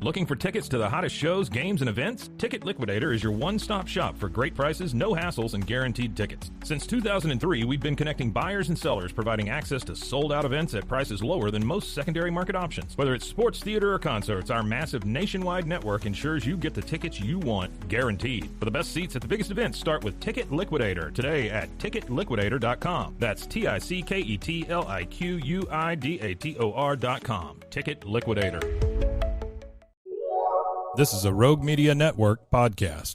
Looking for tickets to the hottest shows, games, and events? Ticket Liquidator is your one-stop shop for great prices, no hassles, and guaranteed tickets. Since 2003, we've been connecting buyers and sellers, providing access to sold-out events at prices lower than most secondary market options. Whether it's sports, theater, or concerts, our massive nationwide network ensures you get the tickets you want, guaranteed. For the best seats at the biggest events, start with Ticket Liquidator today at ticketliquidator.com. That's TICKETLIQUIDATOR.com. Ticket Liquidator. This is a Rogue Media Network podcast.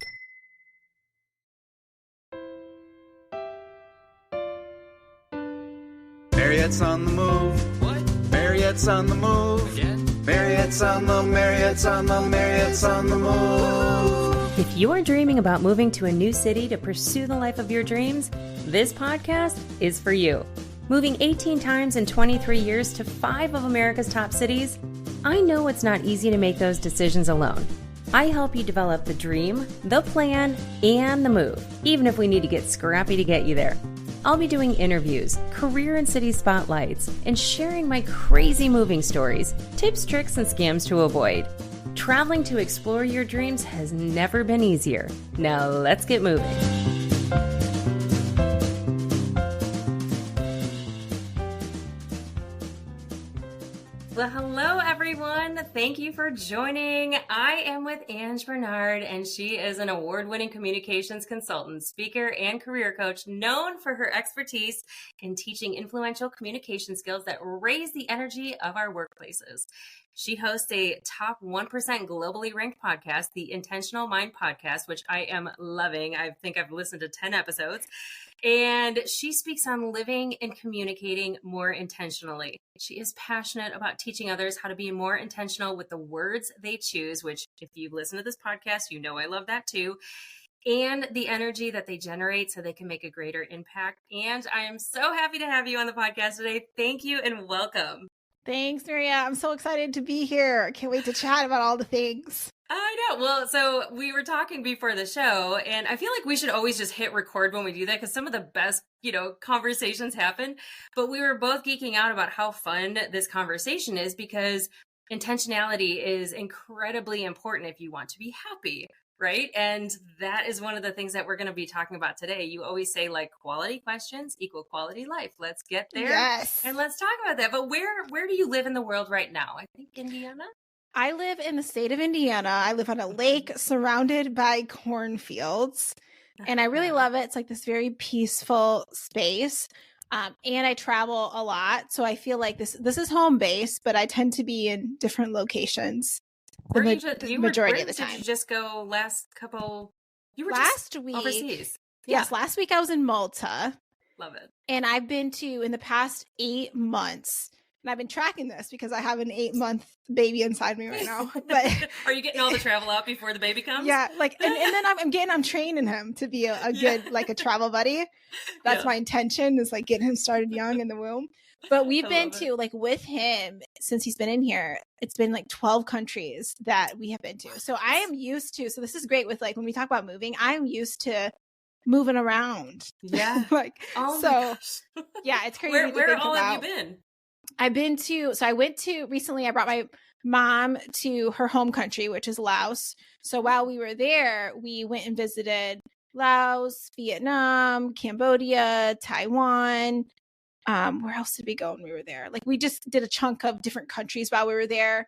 Marriott's on the move. What? Marriott's on the move. Again? Marriott's on the move. If you are dreaming about moving to a new city to pursue the life of your dreams, this podcast is for you. Moving 18 times in 23 years to 5 of America's top cities, I know it's not easy to make those decisions alone. I help you develop the dream, the plan, and the move, even if we need to get scrappy to get you there. I'll be doing interviews, career and city spotlights, and sharing my crazy moving stories, tips, tricks, and scams to avoid. Traveling to explore your dreams has never been easier. Now let's get moving. Well, hello everyone. Thank you for joining. I am with Ange Barnard, and she is an award-winning communications consultant, speaker, and career coach known for her expertise in teaching influential communication skills that raise the energy of our workplaces. She hosts a top 1% globally ranked podcast, the Intentional Mind Podcast, which I am loving. I think I've listened to 10 episodes. And she speaks on living and communicating more intentionally. She is passionate about teaching others how to be more intentional with the words they choose, which if you've listened to this podcast, you know I love that too, and the energy that they generate so they can make a greater impact. And I am so happy to have you on the podcast today. Thank you and welcome. Thanks, Maria. I'm so excited to be here. Can't wait to chat about all the things. I know. Well, so we were talking before the show, and I feel like we should always just hit record when we do that because some of the best, conversations happen. But we were both geeking out about how fun this conversation is because intentionality is incredibly important if you want to be happy, right? And that is one of the things that we're going to be talking about today. You always say quality questions equal quality life. Let's get there. Yes. And let's talk about that. But where do you live in the world right now? I think Indiana. I live in the state of Indiana. I live on a lake surrounded by cornfields, and I really love it. It's like this very peaceful space. And I travel a lot. So I feel like this is home base, but I tend to be in different locations. The majority of the time. Did you just go last week overseas? Yes, last week I was in Malta. Love it. And I've been to, in the past 8 months, and I've been tracking this because I have an 8-month baby inside me right now. But are you getting all the travel out before the baby comes? Yeah, and then I'm training him to be a good a travel buddy. That's my intention, is getting him started young in the womb. But we've been to with him since he's been in here. It's been 12 countries that we have been to. So I am used to. So this is great with when we talk about moving. I'm used to moving around. Yeah. Yeah, it's crazy. Where all have you been? I brought my mom to her home country, which is Laos. So while we were there, we went and visited Laos, Vietnam, Cambodia, Taiwan. Where else did we go when we were there? We just did a chunk of different countries while we were there.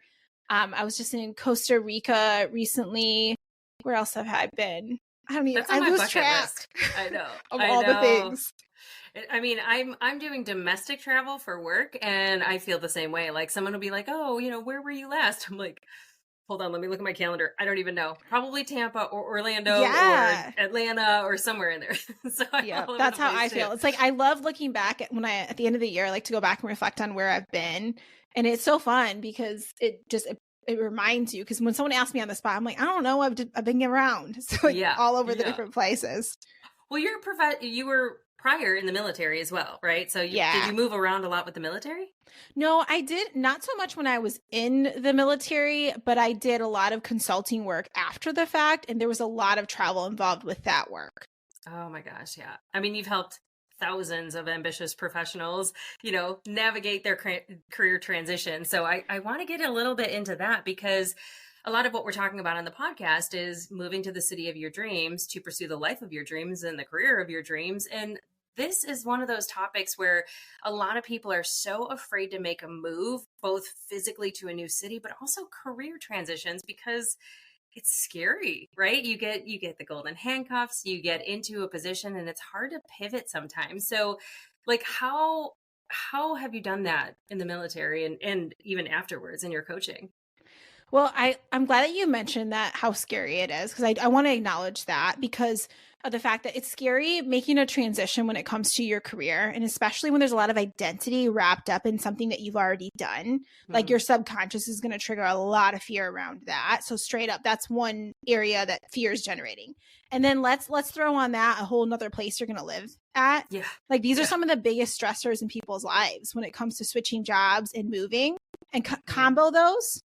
I was just in Costa Rica recently. Where else have I been? I don't even. I lose track. I know of all the things. I mean, I'm doing domestic travel for work, and I feel the same way. Someone will be like, "Oh, where were you last?" I'm like, "Hold on, let me look at my calendar. I don't even know. Probably Tampa or Orlando or Atlanta or somewhere in there." So that's how I feel. It's I love looking back at the end of the year, to go back and reflect on where I've been, and it's so fun because it reminds you. Because when someone asks me on the spot, I'm like, I don't know. I've been around, so all over the different places. Well, you were prior in the military as well, right? So did you move around a lot with the military? No, I did not so much when I was in the military, but I did a lot of consulting work after the fact, and there was a lot of travel involved with that work. Oh my gosh, yeah. I mean, you've helped thousands of ambitious professionals, navigate their career transition. So I want to get a little bit into that because a lot of what we're talking about on the podcast is moving to the city of your dreams to pursue the life of your dreams and the career of your dreams. And this is one of those topics where a lot of people are so afraid to make a move, both physically to a new city, but also career transitions, because it's scary, right? You get the golden handcuffs, you get into a position, and it's hard to pivot sometimes. So like how have you done that in the military and even afterwards in your coaching? Well, I'm glad that you mentioned that, how scary it is, because I want to acknowledge that, because of the fact that it's scary making a transition when it comes to your career. And especially when there's a lot of identity wrapped up in something that you've already done, like your subconscious is going to trigger a lot of fear around that. So straight up, that's one area that fear is generating. And then let's throw on that a whole nother place you're going to live at. Yeah. Like these are some of the biggest stressors in people's lives when it comes to switching jobs and moving, and combo those.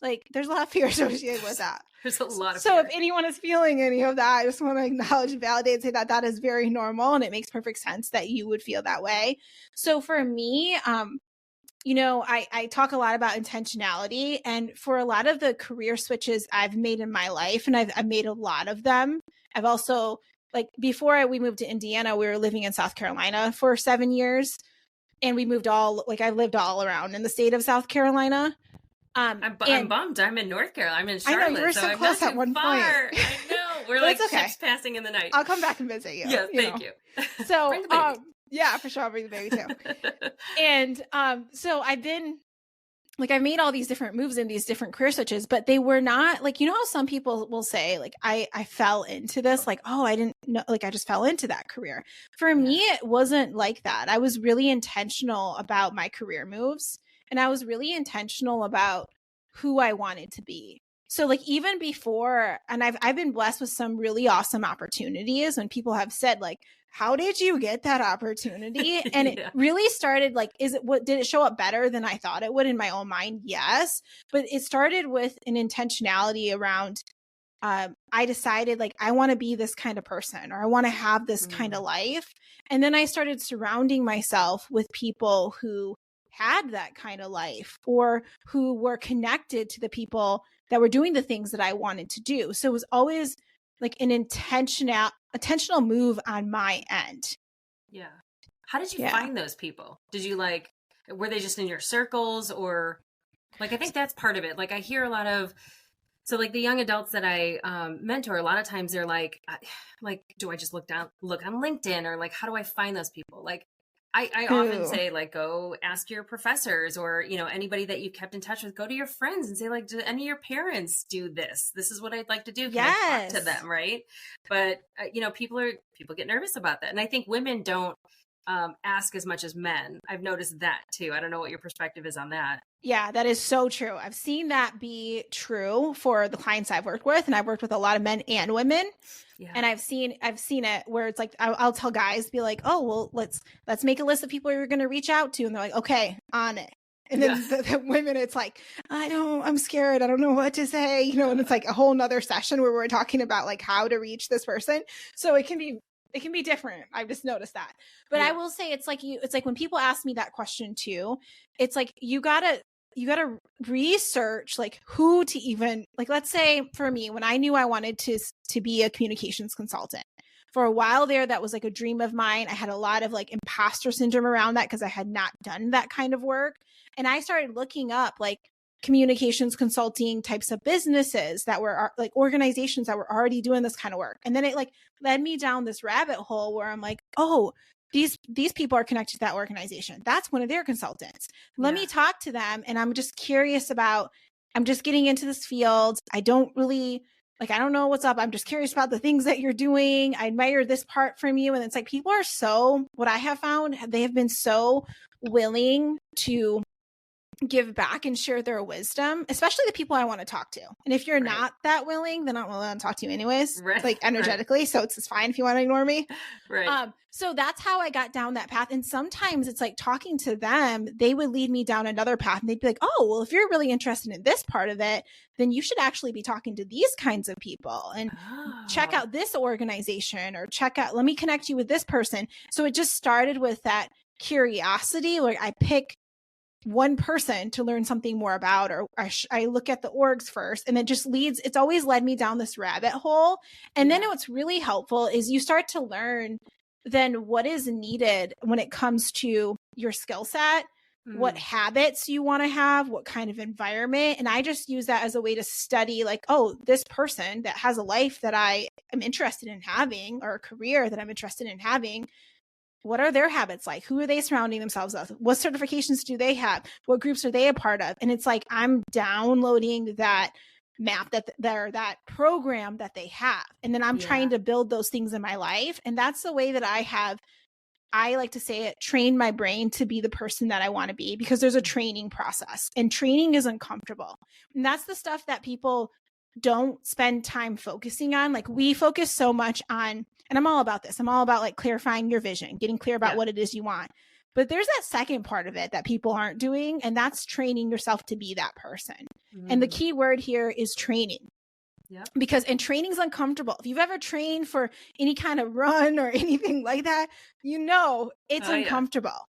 Like there's a lot of fear associated with that. There's a lot of So fear. if anyone is feeling any of that, I just want to acknowledge and validate and say that that is very normal, and it makes perfect sense that you would feel that way. So for me, I talk a lot about intentionality, and for a lot of the career switches I've made in my life, and I've made a lot of them. I've also, like before we moved to Indiana, we were living in South Carolina for 7 years, and we moved I lived all around in the state of South Carolina. I'm bummed. I'm in North Carolina. I'm in Charlotte. I know, you were so I'm close not at too one far. point. I know. We're But like it's okay. ships passing in the night. I'll come back and visit you. Yeah, thank you. So, Bring the baby. yeah, for sure. I'll bring the baby too. And so I've made all these different moves in these different career switches, but they were not like, how some people will say, like, I fell into this, like, oh, I didn't know, like, I just fell into that career. For me, it wasn't like that. I was really intentional about my career moves, and I was really intentional about who I wanted to be. So like even before, and I've been blessed with some really awesome opportunities, and people have said like, how did you get that opportunity? And it really started like, did it show up better than I thought it would in my own mind? Yes. But it started with an intentionality around, I decided like, I want to be this kind of person, or I want to have this kind of life. And then I started surrounding myself with people who had that kind of life, or who were connected to the people that were doing the things that I wanted to do. So it was always like an intentional move on my end. Yeah. How did you find those people? Did you were they just in your circles, or like, I think that's part of it. Like I hear a lot of, so like the young adults that I mentor, a lot of times they're like, do I just look on LinkedIn, or like, how do I find those people? Like, I often say, like, go ask your professors, or, anybody that you've kept in touch with, go to your friends and say, like, do any of your parents do this? This is what I'd like to do. Can I talk to them? Right. But, people get nervous about that. And I think women don't ask as much as men. I've noticed that too. I don't know what your perspective is on that. Yeah, that is so true. I've seen that be true for the clients I've worked with, and I've worked with a lot of men and women. Yeah. And I've seen it where it's like, I'll tell guys, be like, oh, well, let's make a list of people you're going to reach out to. And they're like, okay, on it. And then the women, it's like, I'm scared. I don't know what to say, and it's like a whole nother session where we're talking about like how to reach this person. So it can be different. I've just noticed that. But I will say it's like when people ask me that question too, it's like, you gotta research like who to even, like, let's say for me, when I knew I wanted to be a communications consultant, for a while there, that was like a dream of mine. I had a lot of like imposter syndrome around that because I had not done that kind of work. And I started looking up like communications consulting types of businesses that were like organizations that were already doing this kind of work. And then it like led me down this rabbit hole where I'm like, oh, these people are connected to that organization. That's one of their consultants. Let me talk to them. And I'm just curious I'm just getting into this field. I don't know what's up. I'm just curious about the things that you're doing. I admire this part from you. And it's like, people are what I have found, they have been so willing to give back and share their wisdom, especially the people I want to talk to. And if you're not that willing, then I don't want to talk to you anyways, like energetically. Right. So it's fine if you want to ignore me. Right. So that's how I got down that path. And sometimes it's like talking to them, they would lead me down another path, and they'd be like, oh, well, if you're really interested in this part of it, then you should actually be talking to these kinds of people and check out this organization, or let me connect you with this person. So it just started with that curiosity where I pick one person to learn something more about, or I look at the orgs first, and it just it's always led me down this rabbit hole. And then what's really helpful is you start to learn then what is needed when it comes to your skill set, what habits you want to have, what kind of environment. And I just use that as a way to study, like, oh, this person that has a life that I am interested in having, or a career that I'm interested in having, what are their habits like? Who are they surrounding themselves with? What certifications do they have? What groups are they a part of? And it's like, I'm downloading that map, that program that they have. And then I'm trying to build those things in my life. And that's the way that I like to say it, train my brain to be the person that I want to be, because there's a training process, and training is uncomfortable. And that's the stuff that people don't spend time focusing on. Like, we focus so much on, and I'm all about this. I'm all about like clarifying your vision, getting clear about what it is you want. But there's that second part of it that people aren't doing, and that's training yourself to be that person. And the key word here is training. Because, and training's uncomfortable. If you've ever trained for any kind of run or anything like that, you know it's uncomfortable.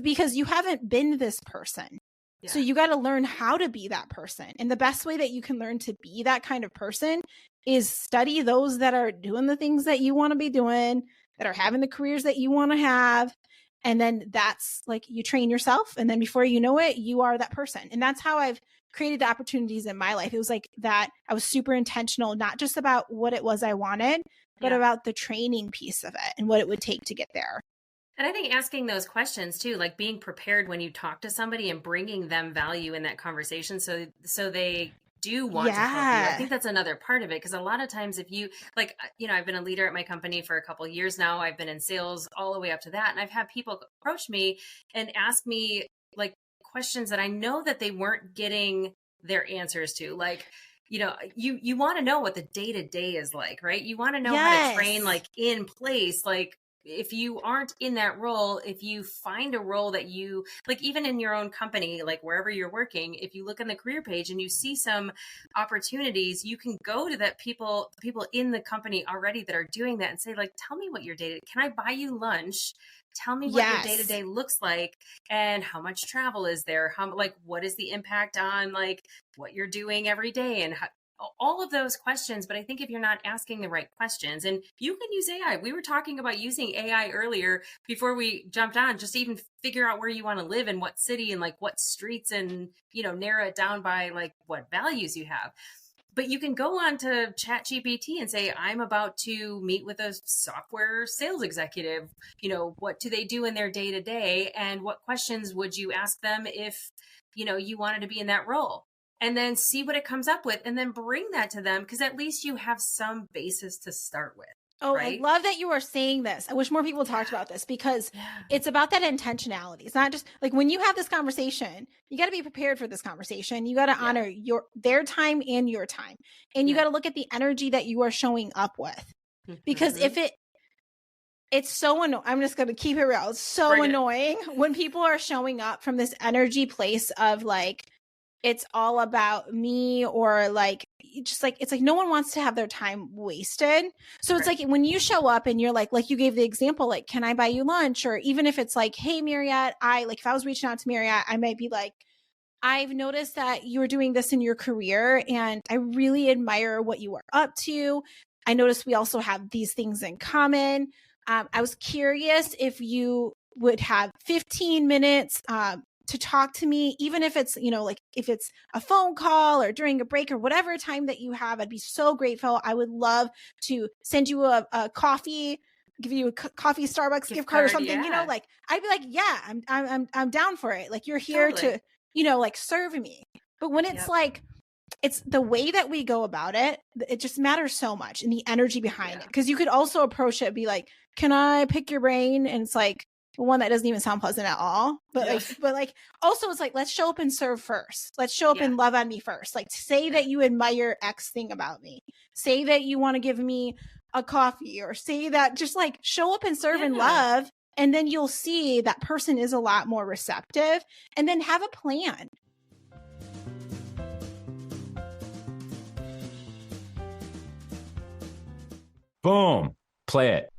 Because you haven't been this person. So you got to learn how to be that person. And the best way that you can learn to be that kind of person is study those that are doing the things that you want to be doing, that are having the careers that you want to have. And then that's like, you train yourself. And then before you know it, you are that person. And that's how I've created the opportunities in my life. It was like that. I was super intentional, not just about what it was I wanted, but about the training piece of it and what it would take to get there. And I think asking those questions too, like being prepared when you talk to somebody and bringing them value in that conversation, so they do want to help you. I think that's another part of it, because a lot of times if you, like, you know, I've been a leader at my company for a couple of years now. I've been in sales all the way up to that. And I've had people approach me and ask me like questions that I know that they weren't getting their answers to. Like, you know, you want to know what the day-to-day is like, right? You want to know how to train like in place, like, if you aren't in that role, if you find a role that you like, even in your own company, like wherever you're working, if you look on the career page and you see some opportunities, you can go to that people in the company already that are doing that and say, like, tell me what your day, can I buy you lunch? Tell me what your day-to-day looks like, and how much travel is there? How, like, what is the impact on like what you're doing every day, and how, all of those questions. But I think if you're not asking the right questions, and you can use AI. We were talking about using AI earlier before we jumped on, just to even figure out where you want to live and what city and like what streets, and, you know, narrow it down by like what values you have. But you can go on to ChatGPT and say, I'm about to meet with a software sales executive. You know, what do they do in their day to day? And what questions would you ask them if, you know, you wanted to be in that role? And then see what it comes up with, and then bring that to them, because at least you have some basis to start with. Oh, right? I love that you are saying this. I wish more people talked about this, because it's about that intentionality. It's not just like, when you have this conversation, you got to be prepared for this conversation. You got to honor their time and your time. And you got to look at the energy that you are showing up with. Because if it's so annoying. I'm just going to keep it real. It's so annoying when people are showing up from this energy place of like, it's all about me, or like, just like, it's like no one wants to have their time wasted. So it's like when you show up and you're like you gave the example, like, can I buy you lunch? Or even if it's like, hey, Marriott, if I was reaching out to Marriott, I might be like, I've noticed that you are doing this in your career, and I really admire what you are up to. I noticed we also have these things in common. I was curious if you would have 15 minutes, to talk to me, even if it's, you know, like if it's a phone call or during a break or whatever time that you have. I'd be so grateful. I would love to send you a coffee, give you a coffee Starbucks gift card or something, you know, like I'd be like, yeah, I'm down for it. Like, you're here to, you know, like, serve me. But when it's like, it's the way that we go about it, it just matters so much, and the energy behind it. Because you could also approach it and be like, can I pick your brain? And it's like, one that doesn't even sound pleasant at all, but like also it's like, let's show up and serve first. Let's show up and love on me first. Like, say that you admire X thing about me. Say that you want to give me a coffee, or say that, just like show up and serve and love. And then you'll see that person is a lot more receptive, and then have a plan. Boom. Play it.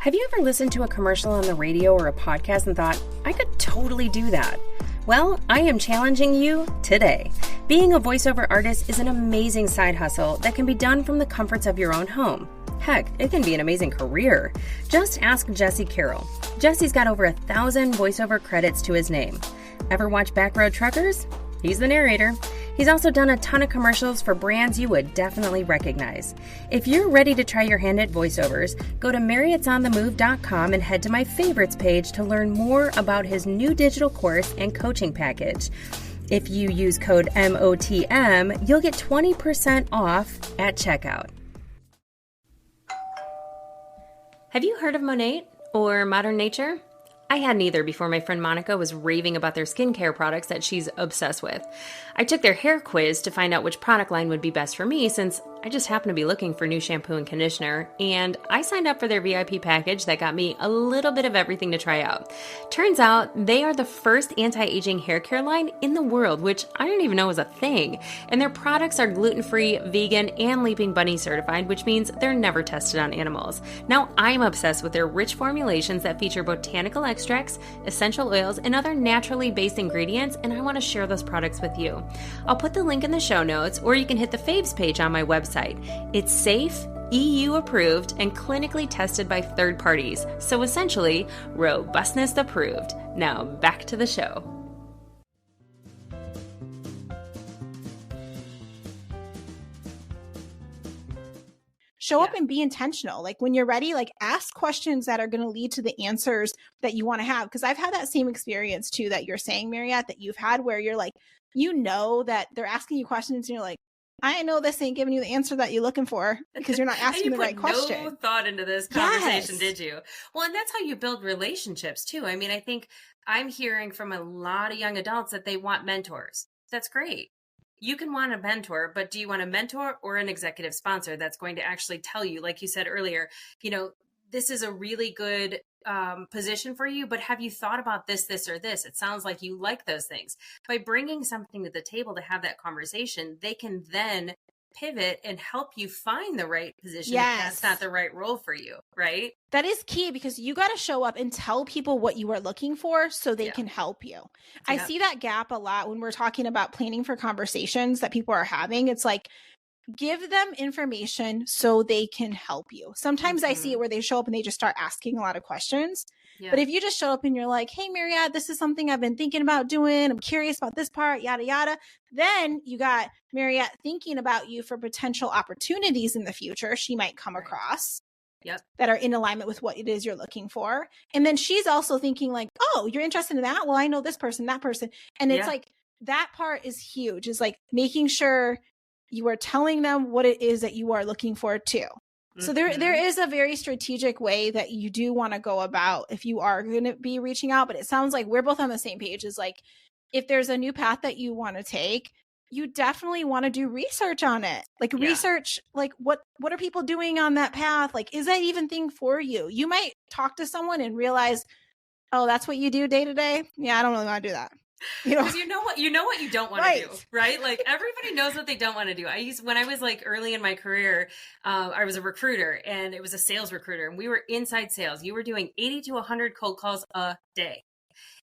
Have you ever listened to a commercial on the radio or a podcast and thought, I could totally do that? Well, I am challenging you today. Being a voiceover artist is an amazing side hustle that can be done from the comforts of your own home. Heck, it can be an amazing career. Just ask Jesse Carroll. Jesse's got over 1,000 voiceover credits to his name. Ever watch Backroad Truckers? He's the narrator. He's also done a ton of commercials for brands you would definitely recognize. If you're ready to try your hand at voiceovers, go to marriottsonthemove.com and head to my favorites page to learn more about his new digital course and coaching package. If you use code MOTM, you'll get 20% off at checkout. Have you heard of Monat or Modern Nature? I hadn't either before my friend Monica was raving about their skincare products that she's obsessed with. I took their hair quiz to find out which product line would be best for me since I just happened to be looking for new shampoo and conditioner, and I signed up for their VIP package that got me a little bit of everything to try out. Turns out they are the first anti-aging hair care line in the world, which I didn't even know was a thing. And their products are gluten-free, vegan, and Leaping Bunny certified, which means they're never tested on animals. Now I'm obsessed with their rich formulations that feature botanical extracts, essential oils, and other naturally based ingredients, and I want to share those products with you. I'll put the link in the show notes, or you can hit the faves page on my website. It's safe, EU approved, and clinically tested by third parties. So essentially, robustness approved. Now back to the show. Show up and be intentional. Like when you're ready, like ask questions that are going to lead to the answers that you want to have. Because I've had that same experience too that you're saying, Marriott, that you've had where you're like, you know that they're asking you questions and you're like, I know this ain't giving you the answer that you're looking for because you're not asking the right question. No thought into this conversation, did you? Well, and that's how you build relationships too. I mean, I think I'm hearing from a lot of young adults that they want mentors. That's great. You can want a mentor, but do you want a mentor or an executive sponsor that's going to actually tell you, like you said earlier, you know, this is a really good position for you, but have you thought about this, or this? It sounds like you like those things. By bringing something to the table to have that conversation, they can then pivot and help you find the right position if that's not the right role for you, right? That is key because you got to show up and tell people what you are looking for so they can help you. I see that gap a lot when we're talking about planning for conversations that people are having. It's like, give them information so they can help you. Sometimes I see it where they show up and they just start asking a lot of questions. Yeah. But if you just show up and you're like, hey, Marriott, this is something I've been thinking about doing. I'm curious about this part, yada, yada. Then you got Marriott thinking about you for potential opportunities in the future she might come across that are in alignment with what it is you're looking for. And then she's also thinking like, oh, you're interested in that? Well, I know this person, that person. And it's like, that part is huge. Is like making sure you are telling them what it is that you are looking for too. So there is a very strategic way that you do want to go about if you are going to be reaching out. But it sounds like we're both on the same page. Is like, if there's a new path that you want to take, you definitely want to do research on it. Like research, like what are people doing on that path? Like, is that even thing for you? You might talk to someone and realize, oh, that's what you do day to day. Yeah, I don't really want to do that. Because you know what you don't want to do, right? Like everybody knows what they don't want to do. When I was like early in my career, I was a recruiter and it was a sales recruiter and we were inside sales. You were doing 80 to 100 cold calls a day.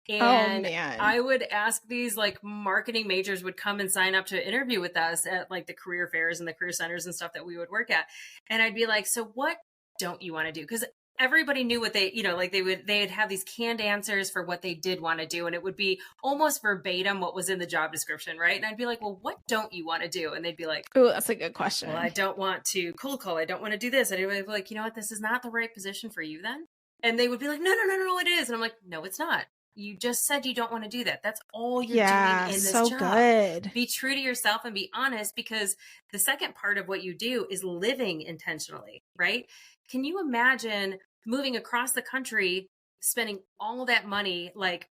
And I would ask these like marketing majors would come and sign up to interview with us at like the career fairs and the career centers and stuff that we would work at. And I'd be like, so what don't you want to do? Because everybody knew what they, like they'd have these canned answers for what they did want to do. And it would be almost verbatim what was in the job description. Right. And I'd be like, well, what don't you want to do? And they'd be like, oh, that's a good question. Well, I don't want to cold call. I don't want to do this. And I'd be like, you know what? This is not the right position for you then. And they would be like, no, it is. And I'm like, no, it's not. You just said you don't want to do that. That's all you're doing in this job. Good. Be true to yourself and be honest, because the second part of what you do is living intentionally, right? Can you imagine moving across the country, spending all that money, like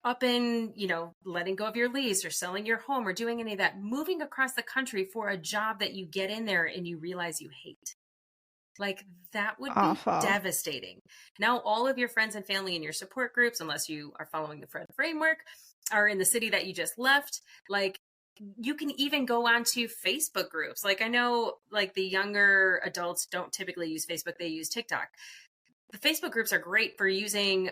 up in, letting go of your lease or selling your home or doing any of that, moving across the country for a job that you get in there and you realize you hate? Like that would be devastating. Now, all of your friends and family in your support groups, unless you are following the Fred framework, are in the city that you just left. Like you can even go on to Facebook groups. Like I know like the younger adults don't typically use Facebook. They use TikTok. the Facebook groups are great for using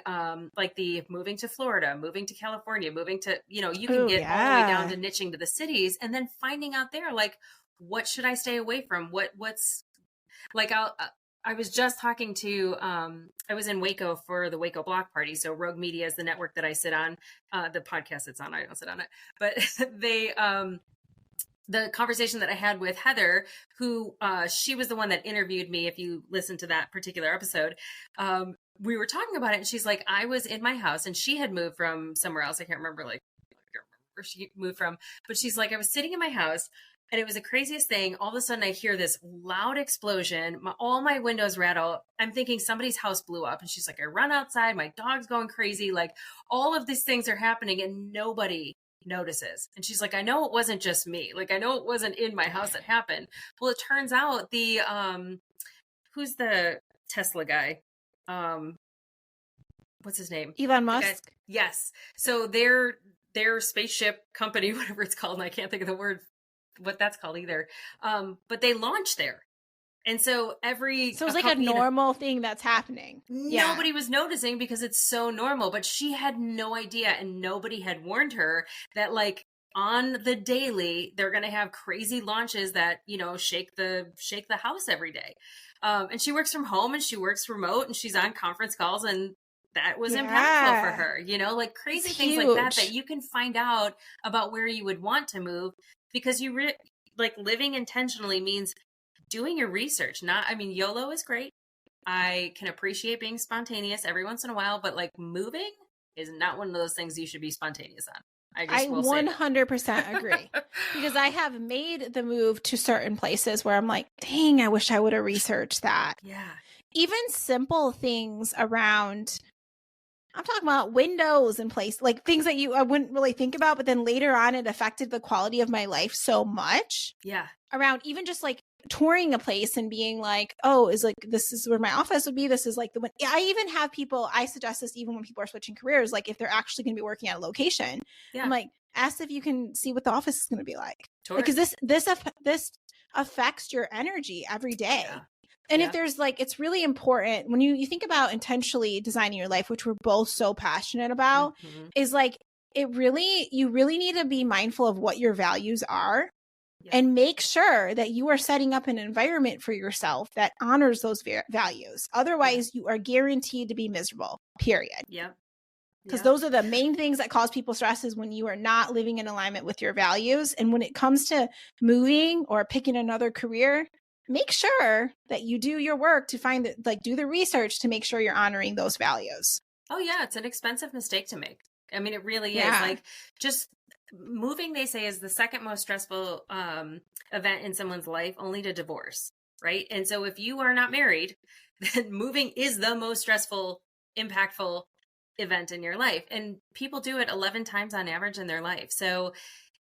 like the moving to Florida, moving to California, moving to, you know, you can Oh, get all the way down yeah. to niching to the cities and then finding out there, like, what should I stay away from? What's like, I was just talking to, I was in Waco for the Waco Block Party. So Rogue Media is the network that I sit on, the podcast it's on, I don't sit on it, but they, the conversation that I had with Heather, who she was the one that interviewed me. If you listen to that particular episode, we were talking about it, and she's like, I was in my house, and she had moved from somewhere else. I can't remember, like, where she moved from, but she's like, I was sitting in my house, and it was the craziest thing. All of a sudden, I hear this loud explosion. All my windows rattle. I'm thinking somebody's house blew up, and she's like, I run outside, my dog's going crazy, like all of these things are happening, and nobody notices. And she's like, I know it wasn't just me. Like, I know it wasn't in my house that happened. Well, it turns out the who's the Tesla guy? What's his name? Elon Musk. Yes. So their spaceship company, whatever it's called, and I can't think of the word what that's called either. But they launched there. And so it's like a normal thing that's happening. Nobody was noticing because it's so normal, but she had no idea, and nobody had warned her that, like, on the daily, they're going to have crazy launches that, you know, shake the house every day. And she works from home and she works remote and she's on conference calls, and that was impactful for her, you know, like crazy things like that you can find out about where you would want to move, because like living intentionally means doing your research. YOLO is great. I can appreciate being spontaneous every once in a while, but like moving is not one of those things you should be spontaneous on. I 100% agree, because I have made the move to certain places where I'm like, dang, I wish I would have researched that. Yeah. Even simple things around, I'm talking about windows and place, like things that I wouldn't really think about, but then later on it affected the quality of my life so much. Yeah. Around even just like touring a place and being like, oh, this is where my office would be. This is like the one. I even have people, I suggest this even when people are switching careers, like if they're actually going to be working at a location, I'm like, ask if you can see what the office is going to be like. Because this affects your energy every day. Yeah. And if there's like, it's really important when you think about intentionally designing your life, which we're both so passionate about, is like, you really need to be mindful of what your values are. And make sure that you are setting up an environment for yourself that honors those values. Otherwise, you are guaranteed to be miserable, period. Yeah. Because those are the main things that cause people stress, is when you are not living in alignment with your values. And when it comes to moving or picking another career, make sure that you do your work to do the research to make sure you're honoring those values. Oh, yeah. It's an expensive mistake to make. I mean, it really is. Like, just moving, they say, is the second most stressful event in someone's life, only to divorce, right? And so if you are not married, then moving is the most stressful, impactful event in your life. And people do it 11 times on average in their life. So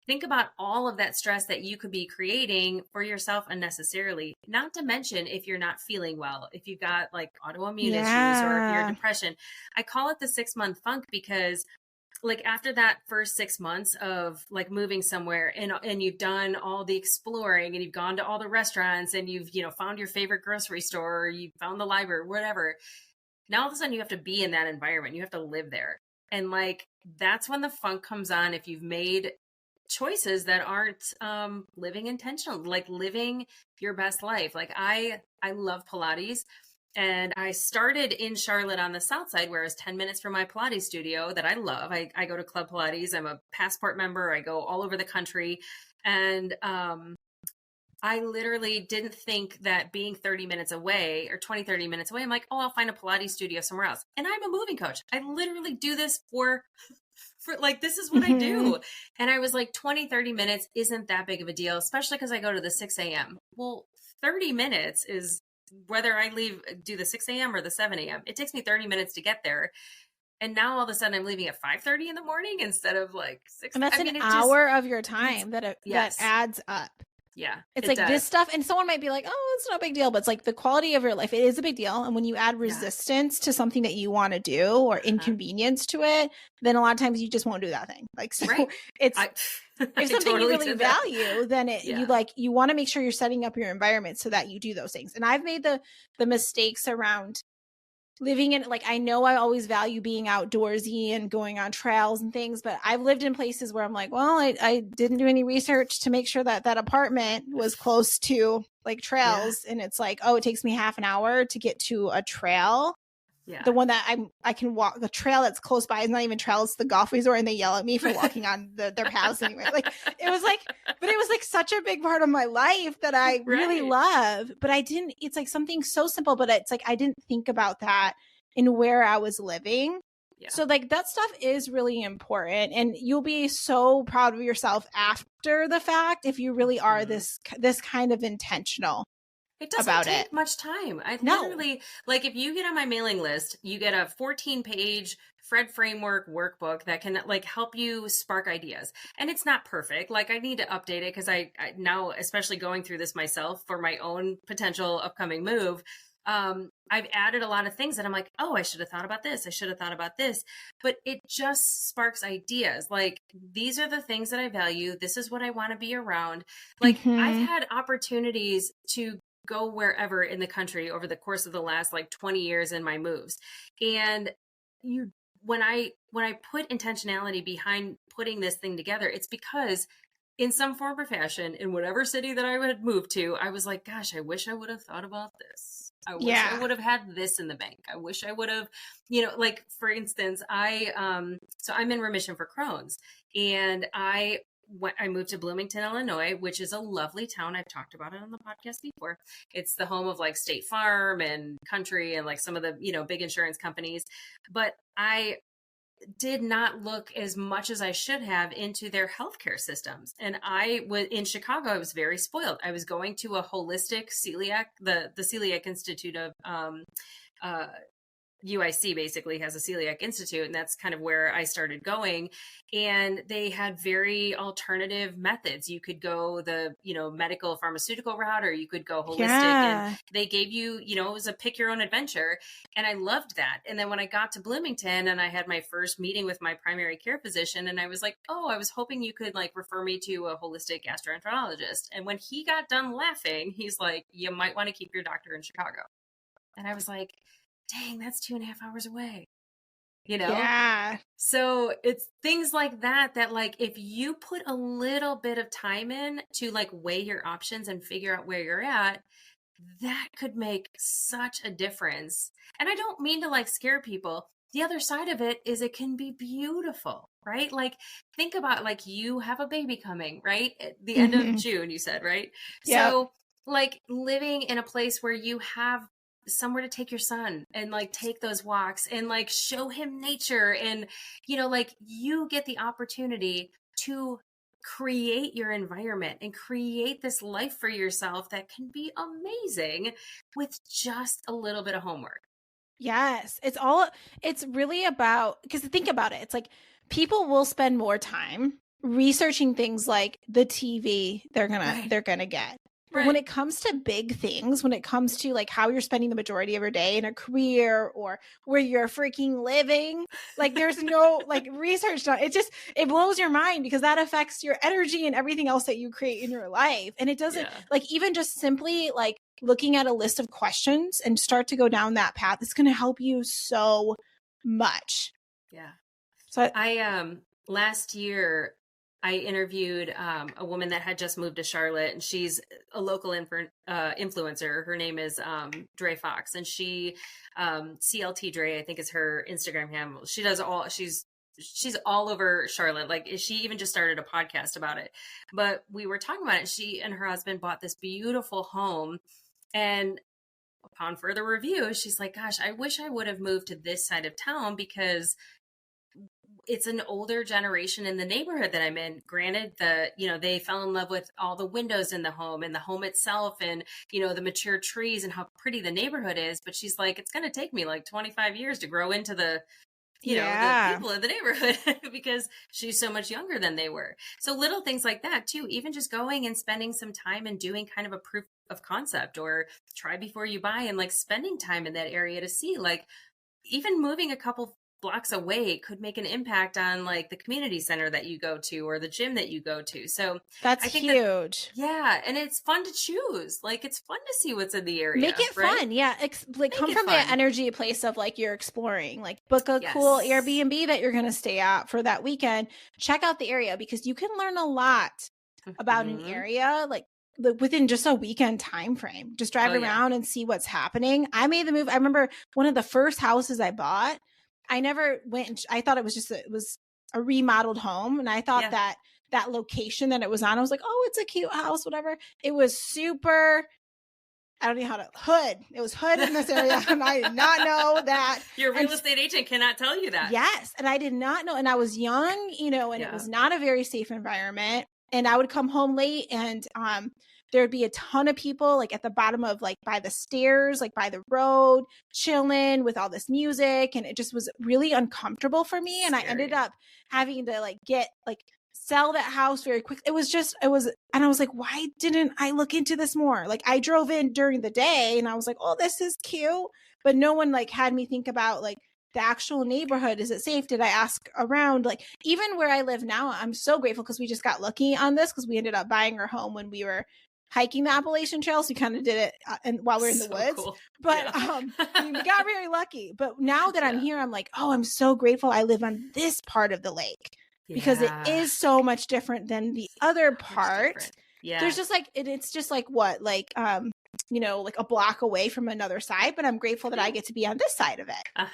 think about all of that stress that you could be creating for yourself unnecessarily, not to mention if you're not feeling well, if you've got like autoimmune issues, or if you're depression. I call it the 6-month funk, because like after that first 6 months of like moving somewhere and you've done all the exploring and you've gone to all the restaurants and you've, you know, found your favorite grocery store, or you found the library, whatever. Now all of a sudden you have to be in that environment. You have to live there. And like, that's when the funk comes on. If you've made choices that aren't living intentional, like living your best life. Like I love Pilates. And I started in Charlotte on the south side, where I was 10 minutes from my Pilates studio that I love. I go to Club Pilates. I'm a Passport member. I go all over the country. And I literally didn't think that being 30 minutes away or 30 minutes away, I'm like, oh, I'll find a Pilates studio somewhere else. And I'm a moving coach. I literally do this for like, this is what I do. And I was like, 30 minutes isn't that big of a deal, especially because I go to the 6 a.m. Well, 30 minutes is, whether I do the 6 a.m. or the 7 a.m., it takes me 30 minutes to get there. And now all of a sudden I'm leaving at 5:30 in the morning instead of like 6. And that's an hour of your time that adds up. Yeah. It's like does. This stuff. And someone might be like, oh, it's no big deal. But it's like the quality of your life. It is a big deal. And when you add resistance to something that you want to do, or inconvenience to it, then a lot of times you just won't do that thing. Like, so it's, if something you really value, then you want to make sure you're setting up your environment so that you do those things. And I've made the mistakes around living in, like, I know I always value being outdoorsy and going on trails and things, but I've lived in places where I'm like, well, I didn't do any research to make sure that that apartment was close to like trails. And it's like, oh, it takes me half an hour to get to a trail. Yeah. The one that I can walk, the trail that's close by is not even trail, it's the golf resort, and they yell at me for walking on their paths anyway. Like, it was like, but it was like such a big part of my life that I really love. But I didn't, it's like something so simple, but it's like I didn't think about that in where I was living. Yeah. So like that stuff is really important, and you'll be so proud of yourself after the fact if you really are this kind of intentional. It doesn't take much time. I literally, like, if you get on my mailing list, you get a 14-page Fred Framework workbook that can like help you spark ideas. And it's not perfect. Like, I need to update it because I now, especially going through this myself for my own potential upcoming move, I've added a lot of things that I'm like, oh, I should have thought about this. I should have thought about this. But it just sparks ideas. Like, these are the things that I value. This is what I want to be around. Like, I've had opportunities to go wherever in the country over the course of the last like 20 years in my moves. And when I put intentionality behind putting this thing together, it's because in some form or fashion, in whatever city that I would move to, I was like, gosh, I wish I would have thought about this. I wish I would have had this in the bank. I wish I would have, like, for instance, so I'm in remission for Crohn's, and I moved to Bloomington, Illinois, which is a lovely town. I've talked about it on the podcast before. It's the home of like State Farm and Country and like some of the, big insurance companies. But I did not look as much as I should have into their healthcare systems. And in Chicago, I was very spoiled. I was going to a holistic celiac, the Celiac Institute of, UIC basically has a celiac institute, and that's kind of where I started going. And they had very alternative methods. You could go the, medical pharmaceutical route, or you could go holistic. Yeah. And they gave you, it was a pick your own adventure. And I loved that. And then when I got to Bloomington and I had my first meeting with my primary care physician, and I was like, oh, I was hoping you could like refer me to a holistic gastroenterologist. And when he got done laughing, he's like, you might want to keep your doctor in Chicago. And I was like, dang, that's 2.5 hours away, Yeah. So it's things like that, like, if you put a little bit of time in to like weigh your options and figure out where you're at, that could make such a difference. And I don't mean to like scare people. The other side of it is it can be beautiful, right? Like, think about like you have a baby coming, right? At the end of June, you said, right? Yep. So like living in a place where you have somewhere to take your son and like take those walks and like show him nature, and like you get the opportunity to create your environment and create this life for yourself that can be amazing with just a little bit of homework. Yes, it's really about, because think about it, it's like people will spend more time researching things like the TV they're gonna get. But when it comes to big things, when it comes to like how you're spending the majority of your day in a career or where you're freaking living, like there's no like research done. It blows your mind, because that affects your energy and everything else that you create in your life. And it doesn't like, even just simply like looking at a list of questions and start to go down that path, it's going to help you so much. Yeah. So I last year I interviewed a woman that had just moved to Charlotte, and she's a local influencer. Her name is Dre Fox, and she CLT Dre, I think, is her Instagram handle. She's all over Charlotte. Like, she even just started a podcast about it. But we were talking about it. She and her husband bought this beautiful home, and upon further review, she's like, gosh, I wish I would have moved to this side of town, because it's an older generation in the neighborhood that I'm in. Granted, they fell in love with all the windows in the home and the home itself, and, the mature trees and how pretty the neighborhood is. But she's like, it's going to take me like 25 years to grow into the people in the neighborhood, because she's so much younger than they were. So little things like that too, even just going and spending some time and doing kind of a proof of concept, or try before you buy, and like spending time in that area to see, like, even moving a couple blocks away could make an impact on like the community center that you go to or the gym that you go to. So That's I think huge. yeah. And it's fun to choose. Like it's fun to see what's in the area. Make it right? fun. Yeah. Like come from fun. the energy place of like you're exploring, like book a cool Airbnb that you're going to stay at for that weekend. Check out the area because you can learn a lot about an area, like within just a weekend time frame. Just drive around and see what's happening. I made the move. I remember one of the first houses I bought, I never went, I thought it was just, it was a remodeled home. And I thought that location that it was on, I was like, oh, it's a cute house, whatever. It was super, I don't know how to, hood. It was hood in this area. And I did not know that. Your real estate agent cannot tell you that. Yes. And I did not know. And I was young, you know, and it was not a very safe environment. And I would come home late and there'd be a ton of people like at the bottom of like by the stairs, like by the road, chilling with all this music. And it just was really uncomfortable for me. And I ended up having to like sell that house very quick. And I was like, why didn't I look into this more? Like I drove in during the day and I was like, oh, this is cute. But no one like had me think about like the actual neighborhood. Is it safe? Did I ask around? Like even where I live now, I'm so grateful because we just got lucky on this because we ended up buying our home when we were hiking the Appalachian Trail. So we kind of did it while we we're in the woods, cool. But we got very lucky. But now that I'm here, I'm like, oh, I'm so grateful I live on this part of the lake because it is so much different than the other part. Yeah. There's just like, it's just like what, like, you know, like a block away from another side, but I'm grateful that I get to be on this side of it.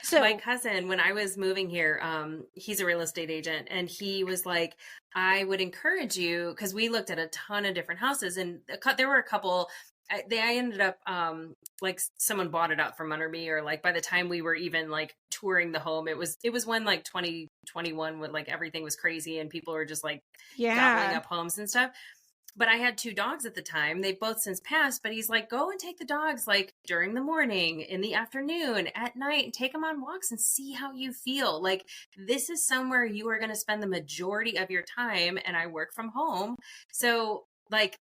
So my cousin, when I was moving here, he's a real estate agent and he was like, I would encourage you, because we looked at a ton of different houses and there were a couple, I ended up, like someone bought it out from under me, or like by the time we were even like touring the home, it was when like 2021 when like everything was crazy and people were just like gobbling up homes and stuff. But I had 2 dogs at the time. They've both since passed, but he's like, go and take the dogs like during the morning, in the afternoon, at night, and take them on walks and see how you feel. Like this is somewhere you are going to spend the majority of your time. And I work from home. So like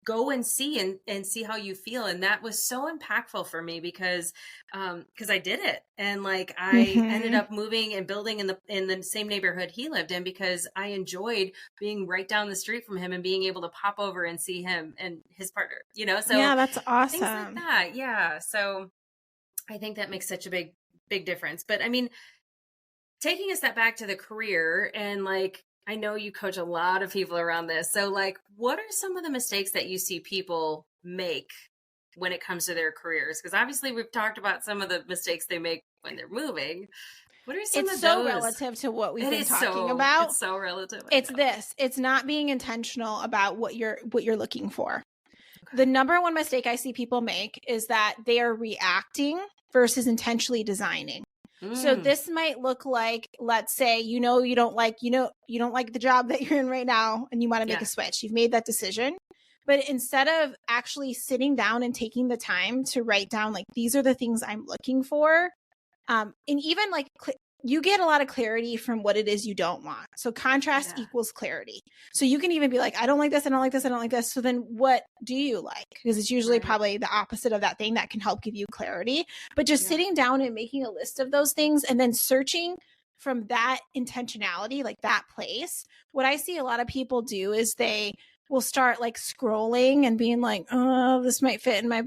go and see and see how you feel. And that was so impactful for me because I did it. And like, I ended up moving and building in the same neighborhood he lived in because I enjoyed being right down the street from him and being able to pop over and see him and his partner, you know? So yeah, that's awesome. Things like that. Yeah. So I think that makes such a big difference. But I mean, taking a step back to the career and like, I know you coach a lot of people around this. So like, what are some of the mistakes that you see people make when it comes to their careers? Because obviously we've talked about some of the mistakes they make when they're moving. What are some of those? It's so relative to what we've been talking about. It's so relative. It's not being intentional about what you're looking for. Okay. The number one mistake I see people make is that they are reacting versus intentionally designing. So this might look like, let's say, you don't like the job that you're in right now and you want to make a switch. You've made that decision. But instead of actually sitting down and taking the time to write down, like, these are the things I'm looking for. And even like you get a lot of clarity from what it is you don't want. So contrast equals clarity. So you can even be like, I don't like this. I don't like this. I don't like this. So then what do you like? Because it's usually probably the opposite of that thing that can help give you clarity. But just sitting down and making a list of those things and then searching from that intentionality, like that place. What I see a lot of people do is they will start like scrolling and being like, oh, this might fit in my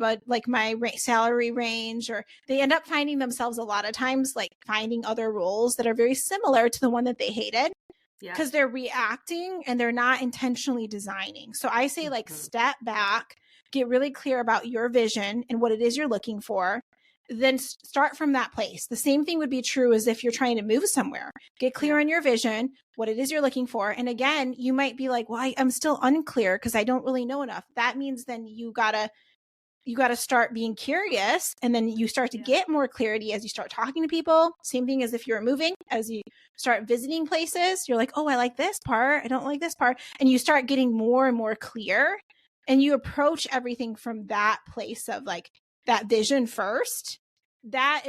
salary range, or they end up finding themselves a lot of times like finding other roles that are very similar to the one that they hated because they're reacting and they're not intentionally designing. So I say like step back, get really clear about your vision and what it is you're looking for. Then start from that place. The same thing would be true as if you're trying to move somewhere. Get clear on your vision, what it is you're looking for. And again, you might be like, well, I'm still unclear because I don't really know enough. That means then you gotta start being curious, and then you start to get more clarity as you start talking to people. Same thing as if you're moving, as you start visiting places, you're like, oh, I like this part. I don't like this part. And you start getting more and more clear, and you approach everything from that place of like, that vision first. That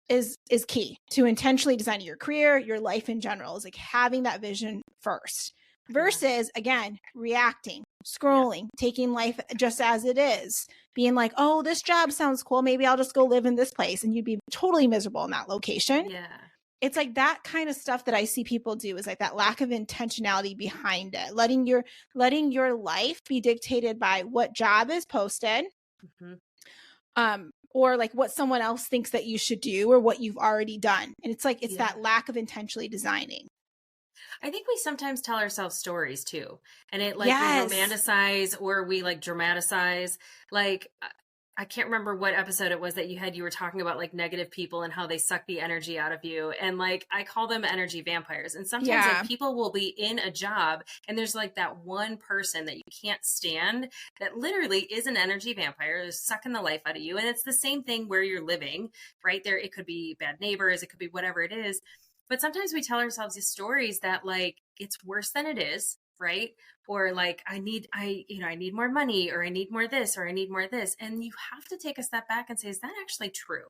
is key to intentionally designing your career, your life in general, is like having that vision first. versus again, reacting, scrolling, taking life just as it is, being like, oh, this job sounds cool. Maybe I'll just go live in this place. And you'd be totally miserable in that location. Yeah. It's like that kind of stuff that I see people do is like that lack of intentionality behind it, letting your life be dictated by what job is posted, or like what someone else thinks that you should do or what you've already done. And it's like, it's that lack of intentionally designing. I think we sometimes tell ourselves stories too. And it like we romanticize or we like dramatize. Like, I can't remember what episode it was that you were talking about like negative people and how they suck the energy out of you. And like, I call them energy vampires. And sometimes like people will be in a job and there's like that one person that you can't stand that literally is an energy vampire, is sucking the life out of you. And it's the same thing where you're living, right? There, it could be bad neighbors, it could be whatever it is. But sometimes we tell ourselves these stories that like, it's worse than it is. Right. Or like, I need more money, or I need more this, or I need more this. And you have to take a step back and say, is that actually true?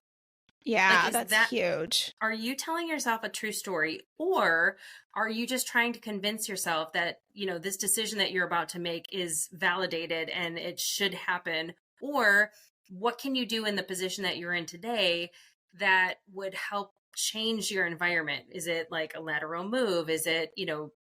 Yeah, like, that's huge. Are you telling yourself a true story, or are you just trying to convince yourself that, this decision that you're about to make is validated and it should happen? Or what can you do in the position that you're in today that would help change your environment? Is it like a lateral move? Is it,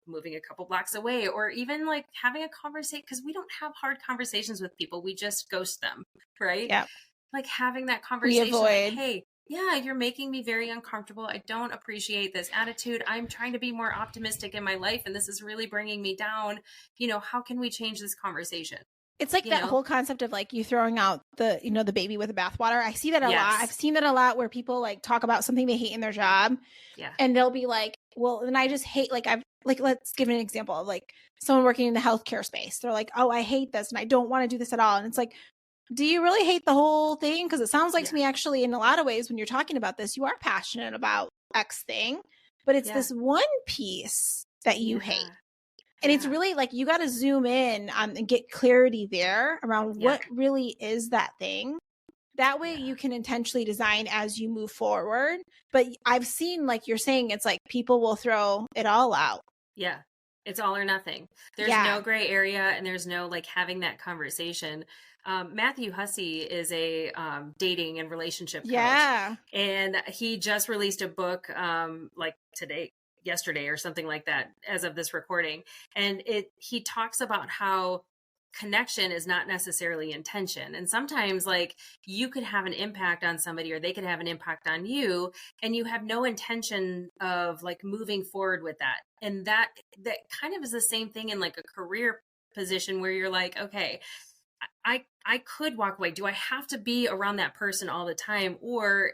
moving a couple blocks away, or even like having a conversation? Because we don't have hard conversations with people. We just ghost them, right? Yeah. Like having that conversation, like, hey, yeah, you're making me very uncomfortable. I don't appreciate this attitude. I'm trying to be more optimistic in my life, and this is really bringing me down. How can we change this conversation? It's like that whole concept of like you throwing out the, the baby with the bathwater. I see that a lot. I've seen that a lot where people like talk about something they hate in their job. Yeah. And they'll be like, well, then I just hate, let's give an example of like someone working in the healthcare space. They're like, oh, I hate this and I don't want to do this at all. And it's like, do you really hate the whole thing? Because it sounds like to me, actually, in a lot of ways, when you're talking about this, you are passionate about X thing, but it's this one piece that you hate. And it's really like, you got to zoom in and get clarity there around what really is that thing. That way you can intentionally design as you move forward. But I've seen, like you're saying, it's like people will throw it all out. Yeah. It's all or nothing. There's no gray area, and there's no like having that conversation. Matthew Hussey is a dating and relationship coach. Yeah. And he just released a book like yesterday or something like that, as of this recording. And he talks about how connection is not necessarily intention. And sometimes like you could have an impact on somebody, or they could have an impact on you, and you have no intention of like moving forward with that. And that kind of is the same thing in like a career position where you're like, okay, I could walk away. Do I have to be around that person all the time? Or,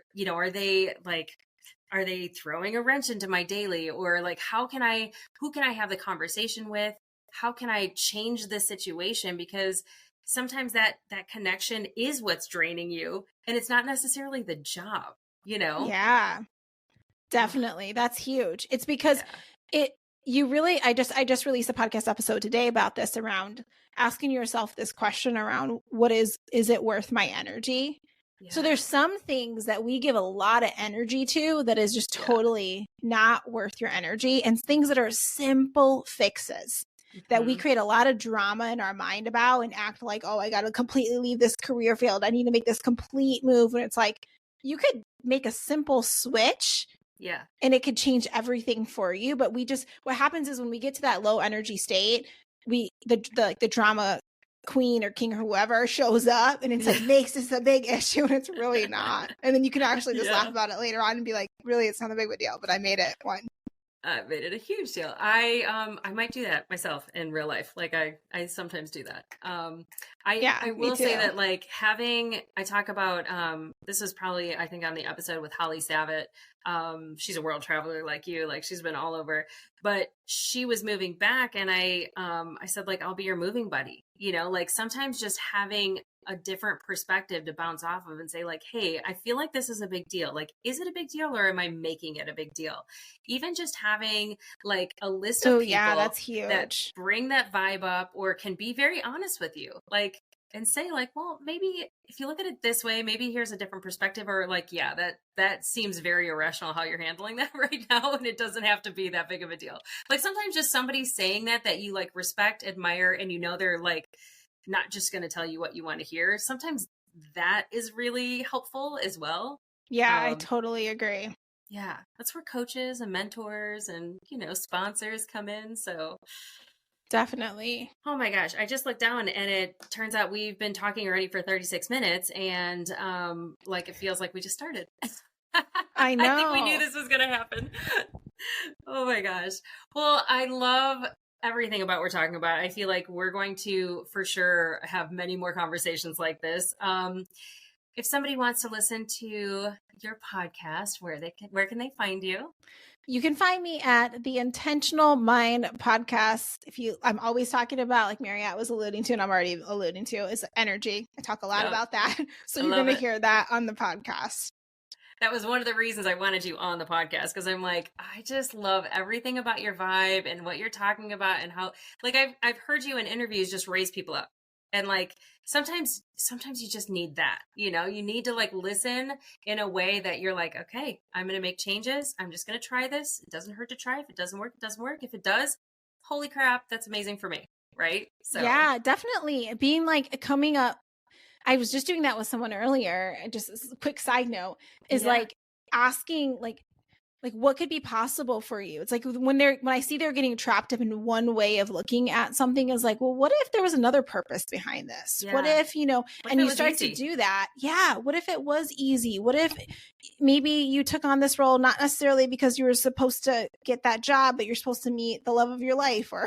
are they throwing a wrench into my daily? Or like, who can I have the conversation with? How can I change the situation? Because sometimes that connection is what's draining you, and it's not necessarily the job, Yeah, definitely. That's huge. It's because I just released a podcast episode today about this, around asking yourself this question around is it worth my energy? Yeah. So there's some things that we give a lot of energy to that is just totally not worth your energy, and things that are simple fixes that we create a lot of drama in our mind about and act like, oh, I got to completely leave this career field. I need to make this complete move. When it's like, you could make a simple switch. Yeah. And it could change everything for you. But what happens is when we get to that low energy state, the drama queen or king or whoever shows up, and it's like makes this a big issue, and it's really not. And then you can actually just laugh about it later on and be like, really, it's not a big of a deal, but I made it one. I made it a huge deal. I might do that myself in real life. Like I sometimes do that. I will say that like I talk about, this was probably, I think, on the episode with Holly Savitt. She's a world traveler like you, like she's been all over, but she was moving back, and I said, like, I'll be your moving buddy. Like sometimes just having a different perspective to bounce off of and say like, hey, I feel like this is a big deal. Like, is it a big deal or am I making it a big deal? Even just having like a list of people that's that huge. bring that vibe up or can be very honest with you. Like, and say like, well, maybe if you look at it this way, maybe here's a different perspective, or like, yeah, that seems very irrational how you're handling that right now. And it doesn't have to be that big of a deal. Like sometimes just somebody saying that you like respect, admire, and you know, they're like not just going to tell you what you want to hear. Sometimes that is really helpful as well. Yeah, I totally agree. Yeah. That's where coaches and mentors and, you know, sponsors come in. So definitely. Oh my gosh. I just looked down and it turns out we've been talking already for 36 minutes and like it feels like we just started. I know. I think we knew this was going to happen. Oh my gosh. Well, I love everything about what we're talking about. I feel like we're going to for sure have many more conversations like this. If somebody wants to listen to your podcast, where can they find you? You can find me at the Intentional Mind podcast. I'm always talking about, like Mariette was alluding to, and I'm already alluding to, is energy. I talk a lot about that. So you're going to hear that on the podcast. That was one of the reasons I wanted you on the podcast, because I'm like, I just love everything about your vibe and what you're talking about and how, like, I've heard you in interviews just raise people up. And like, sometimes you just need that, you know, you need to like listen in a way that you're like, okay, I'm going to make changes. I'm just going to try this. It doesn't hurt to try. If it doesn't work, it doesn't work. If it does, holy crap, that's amazing for me. Right. So yeah, definitely being like coming up. I was just doing that with someone earlier. Just a quick side note is like asking like what could be possible for you? It's like when I see they're getting trapped up in one way of looking at something, is like, well, what if there was another purpose behind this? Yeah. What if, you know, and you start to do that. Yeah. What if it was easy? What if maybe you took on this role, not necessarily because you were supposed to get that job, but you're supposed to meet the love of your life or,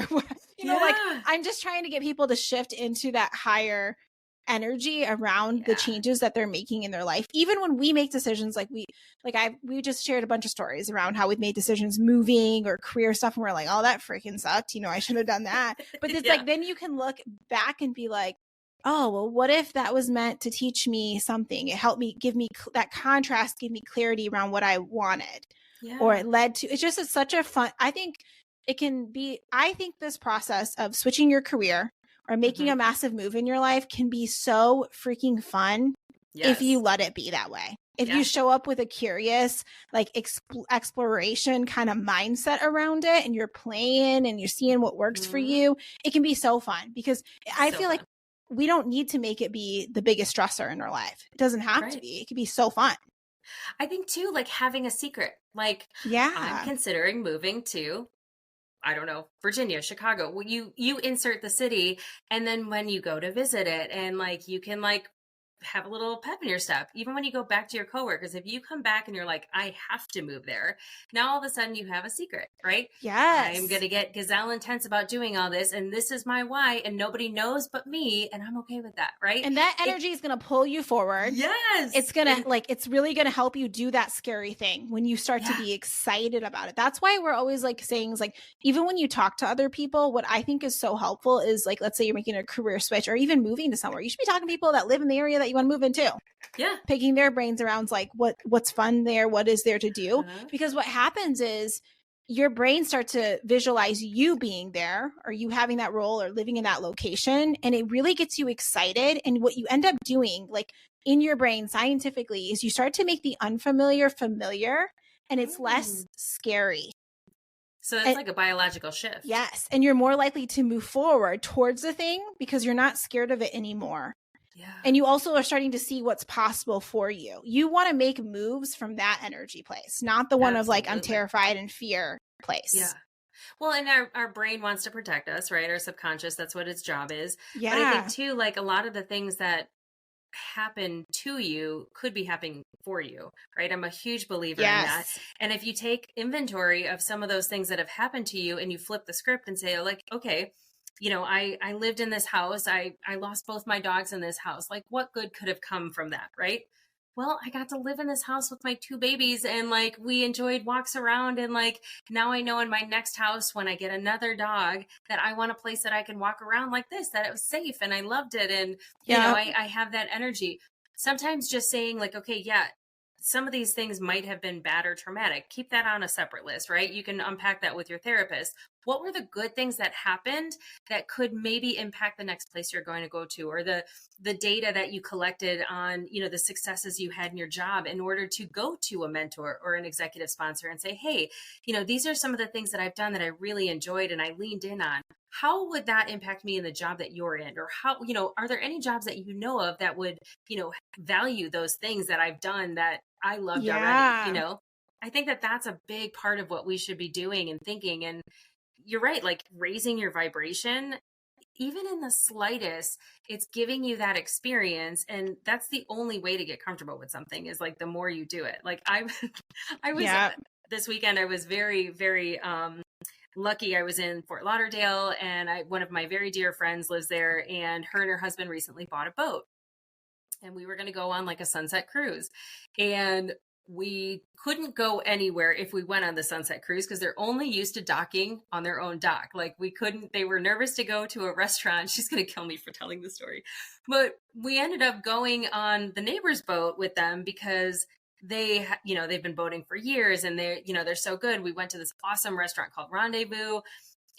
you know, like I'm just trying to get people to shift into that higher energy around the changes that they're making in their life. Even when we make decisions, like we just shared a bunch of stories around how we've made decisions moving or career stuff, and we're like, oh, that freaking sucked, you know, I should have done that. But it's like then you can look back and be like, oh, well, what if that was meant to teach me something? It helped me, give me that contrast, give me clarity around what I wanted, or it led to, it's such a fun, I think this process of switching your career or making a massive move in your life can be so freaking fun if you let it be that way. If you show up with a curious, like exploration kind of mindset around it, and you're playing and you're seeing what works for you, it can be so fun, because I feel like we don't need to make it be the biggest stressor in our life. It doesn't have to be. It can be so fun. I think too, like having a secret, like I'm considering moving to, I don't know, Virginia, Chicago. Well, you insert the city, and then when you go to visit it, and like you can like have a little pep in your step. Even when you go back to your coworkers, if you come back and you're like, I have to move there, now all of a sudden you have a secret, right? Yes. I'm going to get gazelle intense about doing all this, and this is my why, and nobody knows but me, and I'm okay with that, right? And that energy is going to pull you forward. Yes. It's going to it's really going to help you do that scary thing when you start to be excited about it. That's why we're always like saying, like, even when you talk to other people, what I think is so helpful is like, let's say you're making a career switch or even moving to somewhere. You should be talking to people that live in the area that you want to move into. Yeah. Picking their brains around like what's fun there, what is there to do? Because what happens is your brain starts to visualize you being there, or you having that role or living in that location, and it really gets you excited. And what you end up doing, like in your brain scientifically, is you start to make the unfamiliar familiar, and it's less scary. So it's like a biological shift. Yes. And you're more likely to move forward towards the thing because you're not scared of it anymore. Yeah. And you also are starting to see what's possible for you. You want to make moves from that energy place, not the one of like, I'm terrified and fear place. Yeah. Well, and our brain wants to protect us, right? Our subconscious, that's what its job is. Yeah. But I think too, like a lot of the things that happen to you could be happening for you, right? I'm a huge believer in that. And if you take inventory of some of those things that have happened to you and you flip the script and say, like, okay, you know, I lived in this house. I lost both my dogs in this house. Like, what good could have come from that, right? well, I got to live in this house with my 2 babies and like we enjoyed walks around, and like now I know in my next house when I get another dog that I want a place that I can walk around like this, that it was safe and I loved it, and you know, I have that energy. Sometimes just saying like, okay, yeah, some of these things might have been bad or traumatic. Keep that on a separate list, right? You can unpack that with your therapist. What were the good things that happened that could maybe impact the next place you're going to go to, or the data that you collected on, you know, the successes you had in your job in order to go to a mentor or an executive sponsor and say, hey, you know, these are some of the things that I've done that I really enjoyed and I leaned in on. How would that impact me in the job that you're in? Or how, you know, are there any jobs that you know of that would, you know, value those things that I've done that I loved already? You know, I think that that's a big part of what we should be doing and thinking. And you're right, like raising your vibration, even in the slightest, it's giving you that experience. And that's the only way to get comfortable with something, is like the more you do it. Like I was this weekend, I was very, very lucky. I was in Fort Lauderdale, and one of my very dear friends lives there, and her husband recently bought a boat, and we were going to go on like a sunset cruise, and we couldn't go anywhere if we went on the sunset cruise because they're only used to docking on their own dock. Like we couldn't, they were nervous to go to a restaurant. She's going to kill me for telling the story, but we ended up going on the neighbor's boat with them because they, you know, they've been boating for years and they're, you know, they're so good. We went to this awesome restaurant called Rendezvous,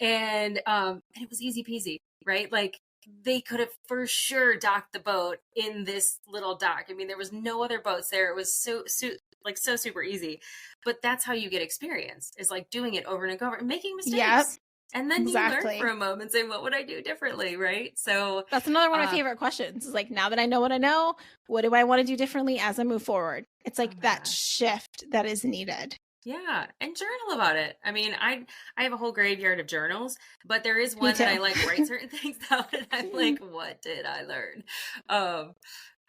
and it was easy peasy, right? Like they could have for sure docked the boat in this little dock. I mean, there was no other boats there. It was so super easy, but that's how you get experience, is like doing it over and over and making mistakes. And then you learn from them and say, what would I do differently? Right. So that's another one of my favorite questions, is like, now that I know what I know, what do I want to do differently as I move forward? It's like that shift that is needed. Yeah. And journal about it. I mean, I have a whole graveyard of journals, but there is one that I like write certain things out and I'm like, what did I learn?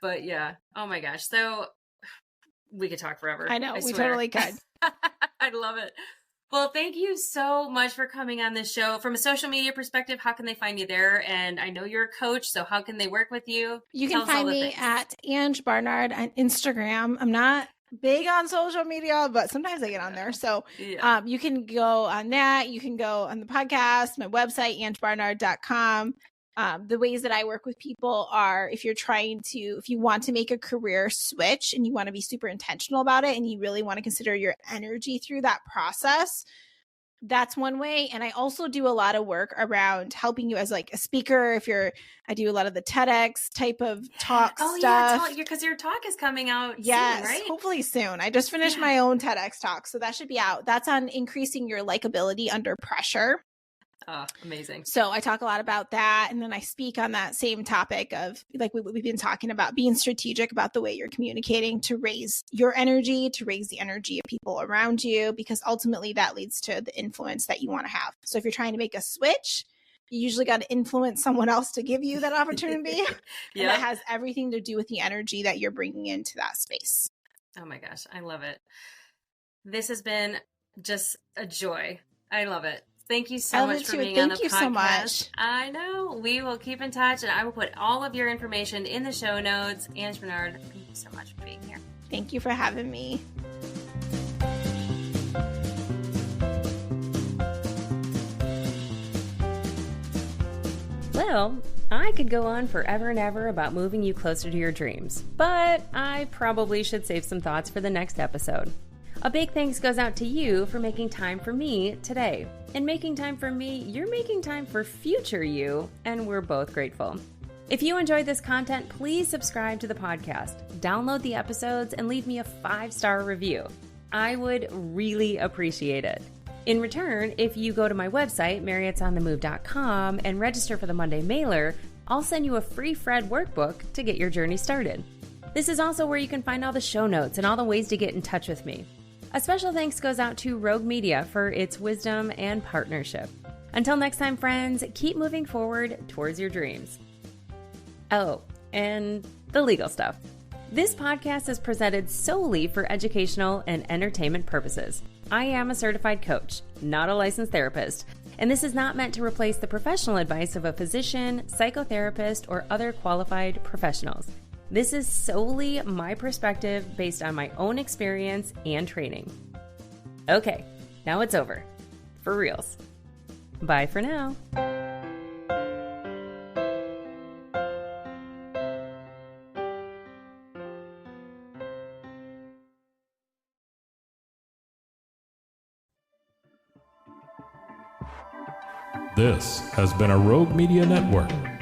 But yeah. Oh my gosh. So we could talk forever. I know. We totally could. I love it. Well, thank you so much for coming on this show. From a social media perspective, how can they find you there? And I know you're a coach, so how can they work with you? You can find me at Ange Barnard on Instagram. I'm not big on social media, but sometimes I get on there. So you can go on that. You can go on the podcast, my website, angebarnard.com. The ways that I work with people are, if you want to make a career switch and you want to be super intentional about it and you really want to consider your energy through that process, that's one way. And I also do a lot of work around helping you as like a speaker. I do a lot of the TEDx type of talk stuff. Yeah, because your talk is coming out soon, right? Hopefully soon. I just finished my own TEDx talk, so that should be out. That's on increasing your likability under pressure. Oh, amazing. So I talk a lot about that. And then I speak on that same topic of, like we've been talking about, being strategic about the way you're communicating to raise your energy, to raise the energy of people around you, because ultimately that leads to the influence that you want to have. So if you're trying to make a switch, you usually got to influence someone else to give you that opportunity. And that has everything to do with the energy that you're bringing into that space. Oh my gosh. I love it. This has been just a joy. I love it. Thank you so much for being on the podcast. Thank you so much. I know. We will keep in touch, and I will put all of your information in the show notes. Ange Barnard, thank you so much for being here. Thank you for having me. Well, I could go on forever and ever about moving you closer to your dreams, but I probably should save some thoughts for the next episode. A big thanks goes out to you for making time for me today. And making time for me, you're making time for future you, and we're both grateful. If you enjoyed this content, please subscribe to the podcast, download the episodes, and leave me a 5-star review. I would really appreciate it. In return, if you go to my website, marriottsonthemove.com, and register for the Monday mailer, I'll send you a free Fred workbook to get your journey started. This is also where you can find all the show notes and all the ways to get in touch with me. A special thanks goes out to Rogue Media for its wisdom and partnership. Until next time, friends, keep moving forward towards your dreams. Oh, and the legal stuff. This podcast is presented solely for educational and entertainment purposes. I am a certified coach, not a licensed therapist, and this is not meant to replace the professional advice of a physician, psychotherapist, or other qualified professionals. This is solely my perspective based on my own experience and training. Okay, now it's over. For reals. Bye for now. This has been a Rogue Media Network